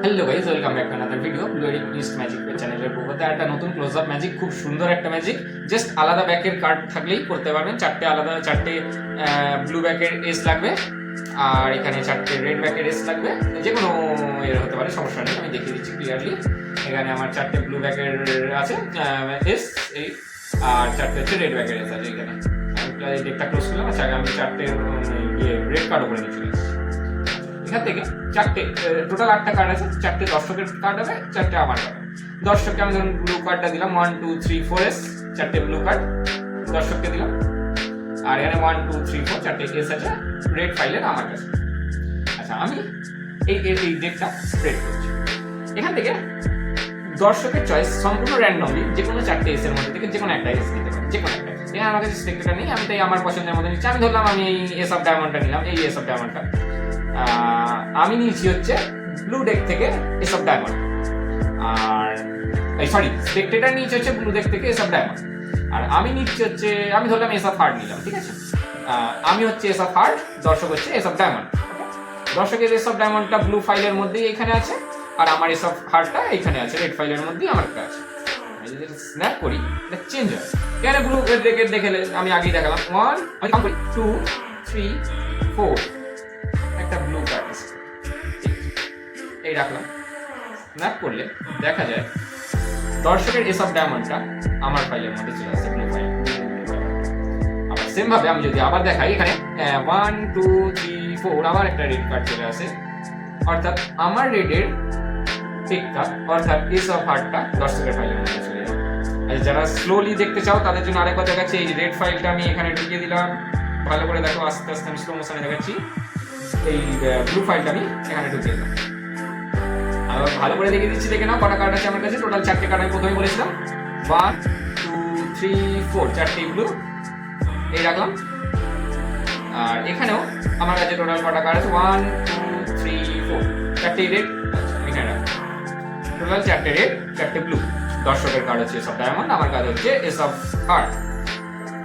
Hello guys, welcome back to another video ব্লুয়েরি ইস্ট magic চ্যানেলের পক্ষ থেকে একটা নতুন ক্লোজ আপ ম্যাজিক, খুব সুন্দর একটা ম্যাজিক। জাস্ট আলাদা ব্যাকের কার্ড থাকলেই করতে পারবেন। চারটে ব্লু ব্যাকের এস লাগবে, আর এখানে চারটে রেড ব্যাকের এস লাগবে। যে কোনো এর হতে পারে, সমস্যা নেই, আমি দেখিয়ে দিচ্ছি ক্লিয়ারলি। এখানে আমার চারটে ব্লু ব্যাকের আছে এস, এই আর চারটে হচ্ছে রেড ব্যাকের এস আছে। এখানে আমি ডেকটা ক্লোজ করলাম। আচ্ছা, আমি চারটে রেড কার্ড উপরে নিয়ে চলে এসেছি। এখান থেকে চারটে, টোটাল 8টা কার্ড আছে। চারটে দর্শকের কার্ড হবে, চারটে আমার কার্ড। দর্শককে আমি ধরুন ব্লু কার্ডটা দিলাম, 1 2 3 4 এস, চারটে ব্লু কার্ড দর্শককে দিলাম। আর এখানে 1 2 3 4 চারটে এস আছে রেড ফাইলের আমার কাছে। আচ্ছা, আমি এই ডেকটা স্প্রেড করছি। এখান থেকে দর্শকের চয়েস সম্পূর্ণ র্যান্ডমলি যে কোনো চারটে এস এর মধ্যে থেকে যে কোনো একটা এস দিতে পারি, যে কোনো একটা। এখানে আমার কাছে স্পেক্টরটা নেই, আমি তাই আমার পছন্দের মধ্যে নিচ্ছি। আমি ধরলাম আমি এই এস অফ ডায়মন্ডটা নিলাম, এই এস অফ ডায়মন্ডটা। আমি নিয়েছি হচ্ছে ব্লু ডেক থেকে এস অফ ডায়মন্ড, আর সরি স্পেক্টেটার নিয়েছি হচ্ছে ব্লু ডেক থেকে এস অফ ডায়মন্ড। আর আমি নিচ্ছি হচ্ছে, আমি ধরলাম এস অফ হার্ট নিলাম, ঠিক আছে। আমি হচ্ছে এস অফ হার্ট, দর্শক হচ্ছে এস অফ ডায়মন্ড। দর্শকের এস অফ ডায়মন্ডটা ব্লু ফাইলের মধ্যেই এখানে আছে, আর আমার এস অফ হার্টটা এখানে আছে রেড ফাইলের মধ্যেই আমার আছে। আমি যদি স্ন্যাপ করি এটা চেঞ্জ হয়। এখানে ব্লু ডেকের দেখে আমি আগেই দেখালাম 1 আমি কাউন্ট করি 2 3 4 একটা ব্লু কার্ড আছে, এই রাখলাম। স্ন্যাপ করলে দেখা যায় দর্শকের এস অফ ডায়মন্ডটা আমার ফাইলের মধ্যে চলে আসছে, ব্লু ফাইল। আবার সেম ভাবে আমি যদি আবার দেখাই, এখানে 1 2 3 4 আবার একটা রেড কার্ড চলে আসে, অর্থাৎ আমার রেডের টেকটা অর্থাৎ এস অফ হার্টটা দর্শকের ফাইলের মধ্যে চলে যাবে। আর যারা স্লোলি দেখতে চাও তাদের জন্য আরেকবার দেখাচ্ছি। এই রেড ফাইলটা আমি এখানে ঢুকিয়ে দিলাম, ভালো করে দেখো, আস্তে আস্তে আমি স্লো মোশনে দেখাচ্ছি। এই ব্লু ফাইলটা আমি এখানে ঢুকিয়ে দিলাম। আবার ভালো করে দেখিয়ে দিচ্ছি, দেখে নাও কটা কার্ড আছে আমার কাছে। টোটাল চারটে কার্ড আমি প্রথমে বলেছিলাম, 1 2 3 4 চারটে ব্লু, এই রাখলাম। আর এখানেও আমার কাছে টোটাল কটা কার্ড আছে, 1 2 3 4 চারটে রেড, এখানে রাখলাম। টোটাল চারটে রেড, চারটে ব্লু। দর্শকের কার্ড হচ্ছে এস অফ ডায়মন্ড, আমার কার্ড হচ্ছে এস অফ হার্ট।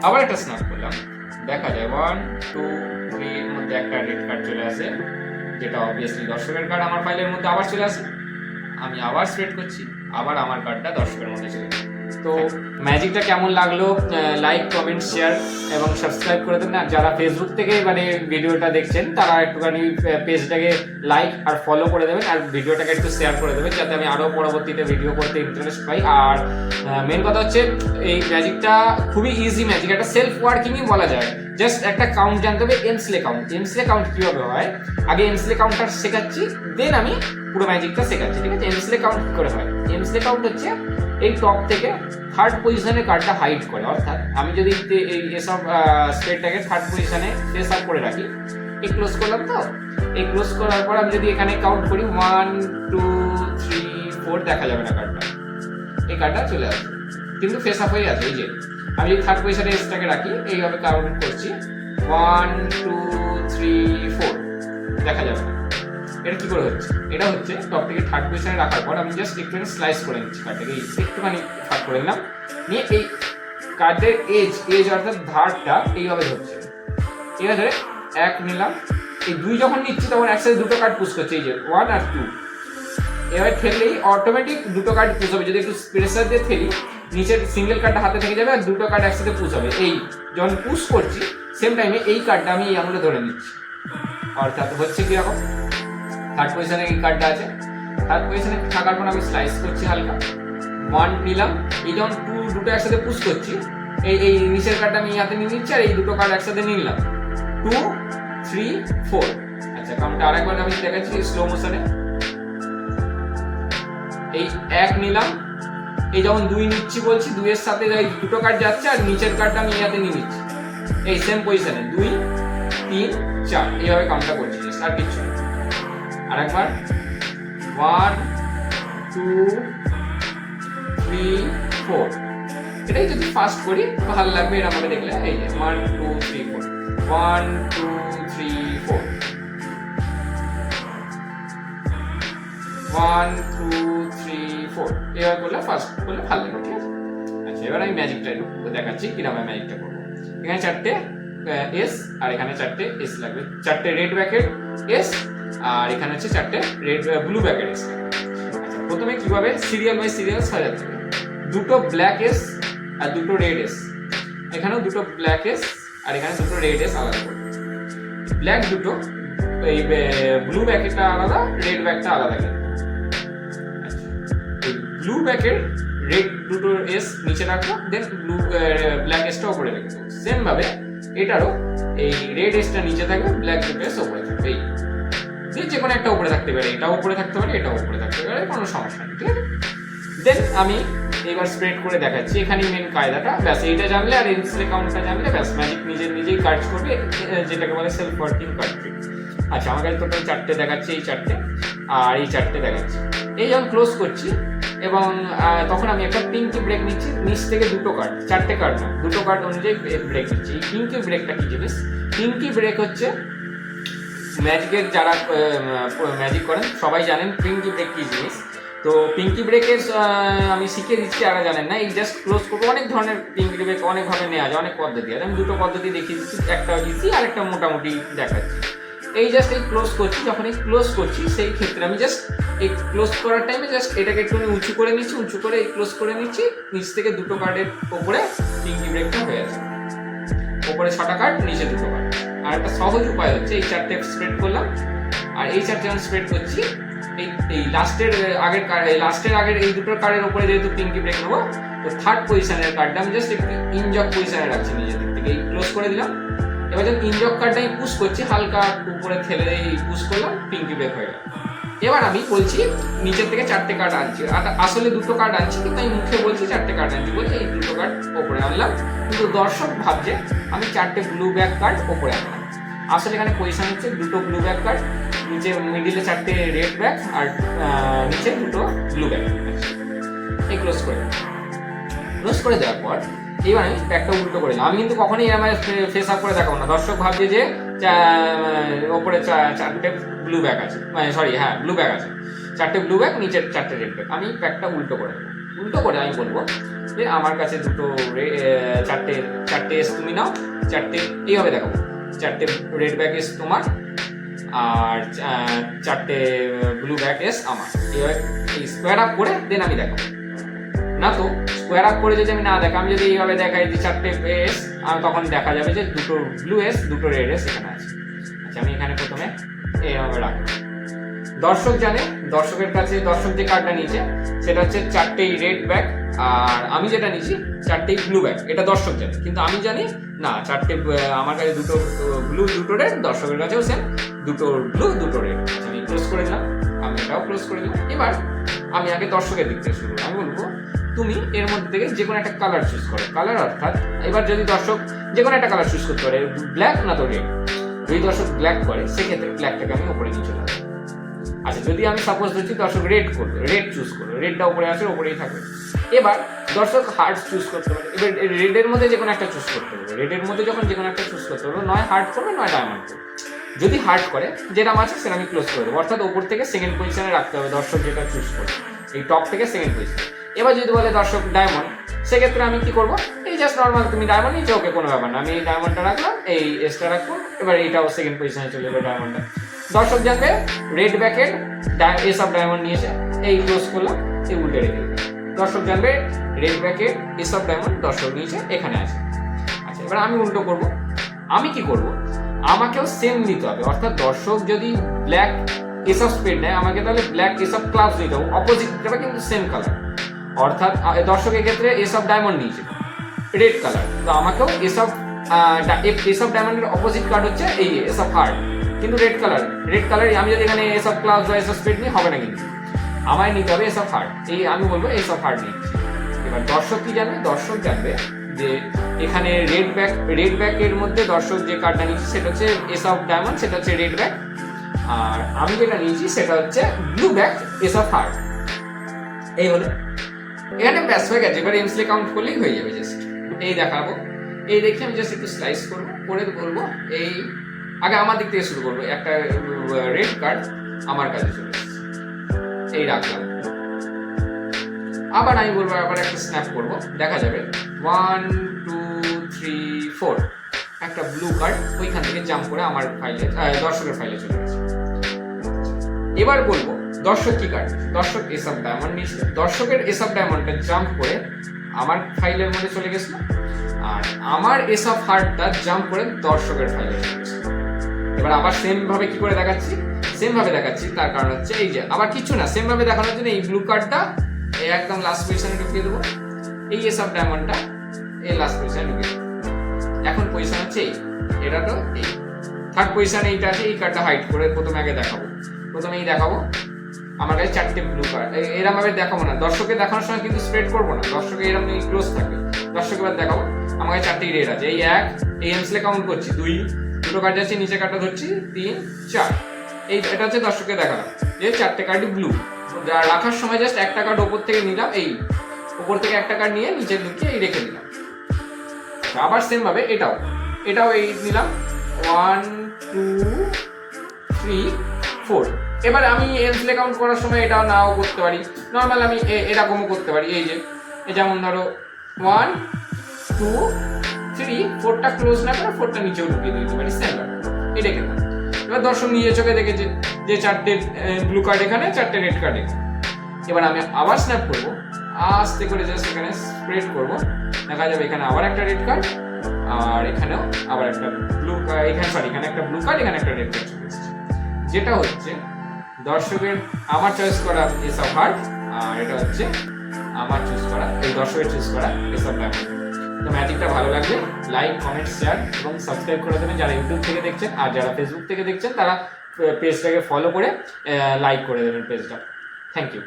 আবার একটা স্ন্যাপ করলাম, দেখা যায় 1 2 3 এর মধ্যে একটা রেড কার্ড চলে আসে, যেটা অবভিয়াসলি দর্শকের কার্ড আমার ফাইলের মধ্যে আবার চলে আসে। আমি আবার স্প্রেড করছি, আবার আমার কার্ডটা দর্শকের মধ্যে চলে আসে। তো ম্যাজিকটা কেমন লাগলো, লাইক কমেন্ট শেয়ার এবং সাবস্ক্রাইব করে দেবেন। আর যারা ফেসবুক থেকে মানে ভিডিওটা দেখছেন তারা একটুখানি পেজটাকে লাইক আর ফলো করে দেবেন, আর ভিডিওটাকে একটু শেয়ার করে দেবেন, যাতে আমি আরো পরবর্তীতে ভিডিও করতে ইন্টারেস্ট পাই। আর মেন কথা হচ্ছে এই ম্যাজিকটা খুবই ইজি ম্যাজিক, একটা সেলফ ওয়ার্কিংই বলা যায়। জাস্ট একটা কাউন্ট জানতে হবে, এমসলে কাউন্ট। এমসলে কাউন্ট কিভাবে হয়, আগে এমসলে কাউন্টটা শেখাচ্ছি, দেন আমি পুরো ম্যাজিকটা শেখাচ্ছি, ঠিক আছে। এমসলে কাউন্ট কি করে হয়, এমসলে কাউন্ট হচ্ছে এই টপ থেকে থার্ড পজিশনে কার্ডটা হাইড করে। অর্থাৎ আমি যদি এই এসব স্টেটটাকে থার্ড পজিশনে ফেস আপ করে রাখি, এই ক্লোজ করলাম, তো এই ক্লোজ করার পর আমি যদি এখানে কাউন্ট করি 1 2 3 4 দেখা যাবে না কার্ডটা, এই কার্ডটা চলে আসবে, কিন্তু ফেস আপ হয়ে আছে। এই যে আমি যদি থার্ড পজিশনে এসটাকে রাখি, এইভাবে কাউন্ট করছি 1 2 3 4 দেখা যাবে না। এটা কি করে হচ্ছে, এটা হচ্ছে টপ থেকে থার্ড পজিশনে রাখার পর আমি জাস্ট একটুখানি স্লাইস করে নিচ্ছি কার্ডটাকে, একটুখানি থার্ড করে নিলাম, নিয়ে এই কার্ডের এজ অর্থাৎ ধারটা এইভাবে ধরছে। এবার ধরে 1 নিলাম, এই 2 যখন নিচ্ছি তখন একসাথে দুটো কার্ড পুশ করছে, এই যে 1 আর 2। এবার ঠেললেই অটোমেটিক দুটো কার্ড পুশ হবে। যদি একটু প্রেসার দিয়ে ঠেলি, নিচের সিঙ্গেল কার্ডটা হাতে থেকে যাবে আর দুটো কার্ড একসাথে পুশ হবে। এই যখন পুশ করছি সেম টাইমে এই কার্ডটা আমি এই আঙুলে ধরে নিচ্ছি, অর্থাৎ হচ্ছে কিরকম, থার্ড পজিশনে এই কার্ডটা আছে, থার্ড পজিশনে থাকার পর আমি স্লাইস করছি হালকা, 1 নিলাম, এই যখন দুটো একসাথে পুশ করছি, এই নিচের কার্ডটা আমি হাতে নিয়ে নিচ্ছি আর এই দুটো কার্ড একসাথে নিলাম, 2 3 4। আচ্ছা, কাউন্টটা আরেকবার আমি দেখাচ্ছি স্লো মোশনে। এই 1 নিলাম, এই যখন 2 নিচ্ছি বলছি, 2 এর সাথে এই দুটো কার্ড যাচ্ছে আর নিচের কার্ডটা আমি হাতে নিয়ে নিচ্ছি, এই সেম পজিশনে 2 3 4 এইভাবে কাউন্টটা করছি, আর কিছু। আরেকবার 1 2 3 4। এটাই যদি ফাস্ট করি ভালো লাগবে, এর আমাকে দেখলে এই যে 1 2 3 4 1 2 3 4 1 2 3 4 এবার করলে ফাস্ট করলে ভালো লাগবে, ঠিক আছে। আচ্ছা, এবার আমি ম্যাজিকটা দেখাচ্ছি কিরকম ম্যাজিকটা করবো। এখানে চারটে এস আর এখানে চারটে এস লাগবে, চারটে রেড ব্যাকের এস আর এখানে হচ্ছে চারটে রেড ব্লু ব্যাকের এস। আচ্ছা, প্রথমে কিভাবে সিরিয়াল বাই সিরিয়াল সাজাতে হবে, দুটো ব্ল্যাক এস আর দুটো রেড এস, এখানেও দুটো ব্ল্যাক এস আর এখানে দুটো রেড এস আলাদা করবে। ব্ল্যাক দুটো, এই ব্লু ব্যাকেটটা আলাদা, রেড ব্যাকটা আলাদা। ব্লু ব্যাকের রেড দুটো এস নিচে রাখবো, দেন ব্লু ব্ল্যাক এসটা উপরে রাখবো। সেম ভাবে এটারও এই রেড এসটা নিচে থাকবে, ব্ল্যাক দুটো এস উপরে থাকবে। এই যে কোনো একটা উপরে থাকতে পারে, এটাও উপরে থাকতে পারে, এটাও উপরে থাকতে পারে, কোনো সমস্যা নেই, ঠিক আছে। দেন আমি এবার স্প্রেড করে দেখাচ্ছি, এখানেই মেন কায়দাটা। ব্যাস এইটা জানলে আর ইনস্ট্যান্ট কাউন্টটা জানলে ব্যাস ম্যাজিক নিজেই কাজ করবে, যেটাকে বলে সেলফ ওয়ার্কিং কার্ড ট্রিক। আচ্ছা, আমার কাছে টোটাল চারটে দেখাচ্ছে, এই চারটে আর এই চারটে দেখাচ্ছে। এই যখন ক্লোজ করছি এবং তখন আমি একটা পিঙ্কি ব্রেক নিচ্ছি, নিচ থেকে দুটো কার্ড, চারটে কার্ড না, দুটো কার্ড অনুযায়ী ব্রেক নিচ্ছি। এই পিঙ্কি ব্রেকটা কি জিনিস? পিঙ্কি ব্রেক হচ্ছে ম্যাজিকের যারা ম্যাজিক করেন সবাই জানেন পিঙ্কি ব্রেক কি জিনিস। তো পিঙ্কি ব্রেকের আমি শিখিয়ে দিচ্ছি, যারা জানেন না। এই জাস্ট ক্লোজ করবো, অনেক ধরনের পিঙ্কি ব্রেক অনেকভাবে নেওয়া যায়, অনেক পদ্ধতি আছে। আমি দুটো পদ্ধতি দেখিয়ে দিচ্ছি, একটা ইজি আর একটা মোটামুটি দেখাচ্ছি। এই জাস্ট এই ক্লোজ করছি, যখন এই ক্লোজ করছি সেই ক্ষেত্রে আমি জাস্ট এই ক্লোজ করার টাইমে জাস্ট এটাকে একটু উঁচু করে নিচ্ছি, উঁচু করে এই ক্লোজ করে নিচ্ছি, নিচ থেকে দুটো কার্ডের ওপরে পিঙ্কি ব্রেকটা হয়ে আছে। ওপরে 6টা কার্ড, নিচে দুটো কার্ড। আর একটা সহজ উপায় হচ্ছে এই চারটে স্প্রেড করলাম, আর এই চারটে যখন স্প্রেড করছি এই লাস্টের আগের এই দুটো কার্ডের উপরে যেহেতু পিঙ্কি ব্রেক নেবো, তো থার্ড পজিশনের কার্ডটা আমি জাস্ট একটু ইনজক পজিশনে রাখছি নিজের দিক থেকে, এই ক্লোজ করে দিলাম। এবার যখন ইনজক কার্ডটা আমি পুশ করছি, হালকা উপরে ঠেলে এই পুশ করলাম, পিঙ্কি ব্রেক হয়ে গেল। এবার আমি বলছি নিচের থেকে চারটে কার্ড আনছি, আসলে দুটো কার্ড আনছি, কিন্তু আমি মুখে বলছি চারটে কার্ড আনছি বলে এই দুটো কার্ড ওপরে আনলাম, কিন্তু দর্শক ভাবছে আমি চারটে ব্লু ব্যাক কার্ড ওপরে আনলাম। আসলে এখানে পজিশন হচ্ছে দুটো ব্লু ব্যাক কার্ড, নিচে মিডিলে চারটে রেড ব্যাক আর নিচে দুটো ব্লু ব্যাক। এই ক্লোজ করে দেওয়ার পর এবার আমি ব্যাকটা উল্টো করে দিলাম। আমি কিন্তু কখনোই আমার ফেস আপ করে দেখাবো না, দর্শক ভাবছে যে ওপরে চারটে ব্লু ব্যাক আছে, মানে সরি হ্যাঁ ব্লু ব্যাক আছে, চারটে ব্লু ব্যাক, নিচের চারটে রেড ব্যাক। আমি ব্যাকটা উল্টো করে দেবো, উল্টো করে আমি বলবো যে আমার কাছে দুটো চারটে এস তুমি নাও, চারটে এইভাবে দেখাবো, চারটে রেড ব্যাক এস তোমার আর চারটে ব্লু ব্যাক এস আমার। এইভাবে এই স্কোয়ার আপ করে দেন আমি দেখাবো না। তো স্কোয়ার আপ করে যদি আমি না দেখা, আমি যদি এইভাবে দেখাই যে চারটে এস, তখন দেখা যাবে যে দুটো ব্লু এস দুটো রেড এস এখানে আছে। আচ্ছা, আমি এখানে প্রথমে এইভাবে রাখবো। দর্শক জানে, দর্শকের কাছে দর্শক যে কার্ডটা নিয়েছে সেটা হচ্ছে চারটেই রেড ব্যাক, আর আমি যেটা নিয়েছি চারটেই ব্লু ব্যাক, এটা দর্শক জানে। কিন্তু আমি জানি না চারটে, আমার কাছে দুটো ব্লু দুটো রেড, দর্শকের কাছেও সেম দুটো ব্লু দুটো রেড। আমি ক্লোজ করে দিলাম, আমি এটাও ক্লোজ করে দিলাম। এবার আমি আগে দর্শকের দিক থেকে শুরু, আমি বলবো তুমি এর মধ্যে থেকে যে কোনো একটা কালার চুজ করো। কালার অর্থাৎ এবার যদি দর্শক যে কোনো একটা কালার চুজ করতে পারে, ব্ল্যাক না তো রেড। যদি দর্শক ব্ল্যাক করে সেক্ষেত্রে ব্ল্যাকটাকে আমি উপরে নিয়ে চলে আসবো। আচ্ছা, যদি আমি সাপোজ ধরছি দর্শক রেড করবে, রেড চুজ করবে, রেডটা উপরে আসে, উপরেই থাকবে। এবার দর্শক হার্ট চুজ করতে পারে, এবার রেডের মধ্যে যে কোনো একটা চুজ করতে পারবে। রেডের মধ্যে যখন যে কোনো একটা চুজ করতে পারবে, নয় হার্ট করবে নয় ডায়মন্ড করবে। যদি হার্ট করে যেটা আছে সেটা আমি ক্লোজ করে দেবো, অর্থাৎ ওপর থেকে সেকেন্ড পজিশনে রাখতে হবে দর্শক যেটা চুজ করবে, এই টপ থেকে সেকেন্ড পজিশন। এবার যদি বলে দর্শক ডায়মন্ড, সেক্ষেত্রে আমি কি করবো, এই জাস্ট নর্মাল তুমি ডায়মন্ড নিচে, ওকে কোনো ব্যাপার না, আমি এই ডায়মন্ডটা রাখলাম, এই এসটা রাখবো, এবার এইটাও সেকেন্ড পজিশনে চলে যাবে ডায়মন্ডটা। দর্শক জানবে রেড ব্যাকের এস অফ ডায়মন্ড নিয়েছে, এই ক্লোজ করলাম, এই উল্টে রেখে দিলাম। দর্শক জানবে রেড ব্যাকের এস অফ ডায়মন্ড দর্শক নিয়েছে, এখানে আছে। আচ্ছা, এবার আমি উল্টো করব। আমি কি করব, আমাকেও সেম নিতে হবে, অর্থাৎ দর্শক যদি ব্ল্যাক এস অফ স্পেড নেয়, আমাকে তাহলে ব্ল্যাক এস অফ ক্লাবস নিতে হবে, অপোজিট যাবে কিন্তু সেম কালার। অর্থাৎ দর্শকের ক্ষেত্রে এস অফ ডায়মন্ড নিয়েছে রেড কালার, তো আমাকেও এস অফ ডায়মন্ডের অপোজিট কার্ড হচ্ছে এই এস অফ হার্ট, কিন্তু রেড কালার। আমি যদি এখানে এস অফ ক্লাবস বা এস অফ স্পেড নিই হবে না, কিন্তু আমায় নিতে হবে এস অফ হার্ট। এই আমি বলবো এস অফ হার্ট নিচ্ছি। এবার দর্শক কি জানবে, দর্শক জানবে যে এখানে রেড ব্যাকের মধ্যে দর্শক যে কার্ডটা নিয়েছি সেটা হচ্ছে এস অফ ডায়মন্ড, সেটা হচ্ছে রেড ব্যাক, আর আমি যেটা নিয়েছি সেটা হচ্ছে blue back S of heart. এই হলো, এখানে ব্যাস হয়ে গেছে। এবার এমসলে কাউন্ট করলেই হয়ে যাবে। জাস্ট এই দেখাবো, এই দেখে আমি জাস্ট একটু স্লাইস করবো, করে বলবো এই আগে আমার দিক থেকে শুরু করবো। একটা রেড কার্ড আমার কাছে চলে এসেছে, এই রাখলাম। আবার আমি বলবো আবার একটা স্ন্যাপ করবো, দেখা যাবে 1 2 3 4 একটা ব্লু কার্ড ওইখান থেকে জাম্প করে আমার ফাইলে, দর্শকের ফাইলে চলে গেছে। এবার বলবো দর্শক কি কাটবে। দর্শক এস অফ ডায়মন্ড নিয়েছিল, দর্শকের এস অফ ডায়মন্ডটা জাম্প করে আমার ফাইলের মধ্যে চলে গেছিল, আর আমার এস অফ হার্টটা জাম্প করে দর্শকের ফাইলে চলে গেছিল। এবার আবার সেম ভাবে কি করে দেখাচ্ছি, সেম ভাবে দেখাচ্ছি, তার কারণ হচ্ছে এই যে আবার কিছু না, সেম ভাবে দেখানোর জন্য এই ব্লু কার্ডটা একদম লাস্ট পজিশনে ঢুকিয়ে দেবো, এই এস অফ ডায়মন্ডটা এই লাস্ট পজিশনে ঢুকিয়ে দেবো। এখন পজিশন হচ্ছে এই, এটা তো এই থার্ড পজিশনে এইটা আছে, এই কার্ডটা হাইড করে প্রথমে আগে দেখাবো, প্রথমেই দেখাবো আমার কাছে 4টে ব্লু কার্ড, এরম ভাবে দেখাবো না, দর্শকে দেখানোর সময় কিন্তু স্প্রেড করবো না, দর্শকে এরম ক্লোজ থাকবে, দর্শক এবার দেখাবো আমার কাছে 4টি রেড আছে, এই 1 এই এমসলে কাউন্ট করছি, 2 দুটো কার্ড যাচ্ছে, নিচে কার্ডটা ধরছি 3 4, এই এটা হচ্ছে দর্শককে দেখালাম যে 4টে কার্ডই ব্লু। রাখার সময় জাস্ট একটা কার্ড ওপর থেকে নিলাম, এই ওপর থেকে একটা কার্ড নিয়ে নিচে ঢুকিয়ে এই রেখে দিলাম। আবার সেম ভাবে এটাও এই নিলাম 1 2 3 4। এবার আমি এলসলে কাউন্ট করার সময় এটাও নাও করতে পারি, নর্মাল আমি এরকমও করতে পারি, এই যে যেমন ধরো 1 2 3 4টা ক্লোজ না করে 4টা নিচেও ঢুকিয়ে দিতে পারি, সেম এই রেখে দিলাম। এবার দর্শক নিজের চোখে দেখেছে যে 4টে ব্লু কার্ড এখানে, 4টে রেড কার্ড এখানে। এবার আমি আবার স্ন্যাপ করবো, আস্তে করে জাস্ট এখানে স্প্রেড করবো, দেখা যাবে এখানে আবার একটা রেড কার্ড, আর এখানেও আবার একটা ব্লু কার্ড, এখানে একটা ব্লু কার্ড, এখানে একটা রেড কার্ড চলে এসেছে, যেটা হচ্ছে দর্শকের আমার চয়েস করা এস অফ হার্ট, আর এটা হচ্ছে আমার চুজ করা, এই দর্শকের চুজ করা এস অফ ডায়মন্ড। তো ম্যাজিকটা ভালো লাগলে লাইক কমেন্ট শেয়ার এবং সাবস্ক্রাইব করে দেবেন যারা ইউটিউব থেকে দেখছেন, আর যারা ফেসবুক থেকে দেখছেন তারা পেজটাকে ফলো করে লাইক করে দেবেন পেজটা। Thank you.